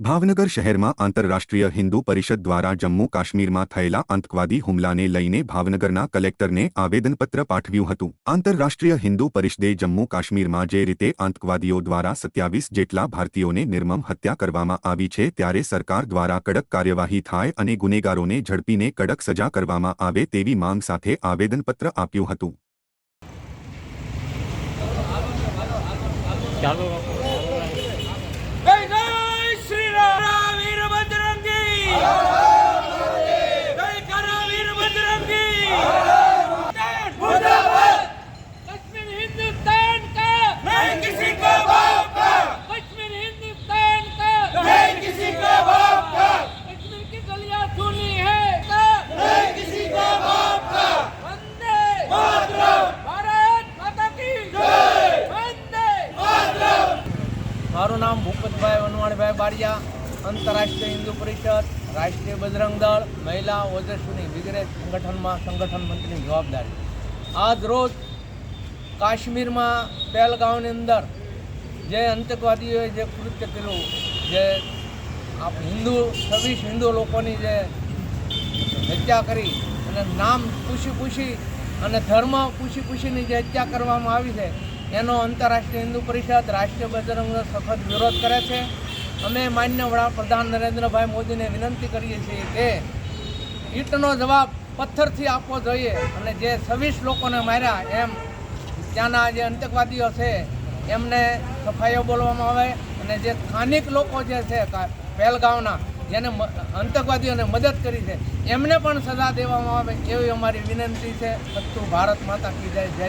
ભાવનગર શહેરમાં આંતરરાષ્ટ્રીય હિન્દુ પરિષદ દ્વારા જમ્મુ કાશ્મીરમાં થયેલા આતંકવાદી હુમલાને લઈને ભાવનગરના કલેક્ટરને આવેદનપત્ર પાઠવ્યું હતું। આંતરરાષ્ટ્રીય હિન્દુ પરિષદે જમ્મુ કાશ્મીરમાં જે રીતે આતંકવાદીઓ દ્વારા 27 જેટલા ભારતીયોને નિર્મમ હત્યા કરવામાં આવી છે, ત્યારે સરકાર દ્વારા કડક કાર્યવાહી થાય અને ગુનેગારોને ઝડપીને કડક સજા કરવામાં આવે તેવી માંગ સાથે આવેદનપત્ર આપ્યું હતું। મારું નામ ભૂપતભાઈ વનવાણીભાઈ બારિયા, આંતરરાષ્ટ્રીય હિન્દુ પરિષદ, રાષ્ટ્રીય બજરંગ દળ, મહિલા ઓજસ્વીની વગેરે સંગઠન મંત્રીની જવાબદારી। આજ રોજ કાશ્મીરમાં પહેલગામની અંદર જે આતંકવાદીઓએ જે કૃત્ય કર્યું, જે છવ્વીસ હિન્દુ લોકોની જે હત્યા કરી અને નામ પૂછી અને ધર્મ પૂછીની જે હત્યા કરવામાં આવી છે, એનો આંતરરાષ્ટ્રીય હિન્દુ પરિષદ, રાષ્ટ્રીય બજરંગ દળ સખત વિરોધ કરે છે। અમે માન્ય વડાપ્રધાન નરેન્દ્રભાઈ મોદીને વિનંતી કરીએ છીએ કે ઈંટનો જવાબ પથ્થરથી આપવો જોઈએ અને જે 26 લોકોને માર્યા એમ ત્યાંના જે આતંકવાદીઓ છે એમને સફાઈઓ બોલવામાં આવે અને જે સ્થાનિક લોકો જે છે પહેલગામના જેને આતંકવાદીઓને મદદ કરી છે એમને પણ સજા દેવામાં આવે એવી અમારી વિનંતી છે। ભારત માતા કી જય।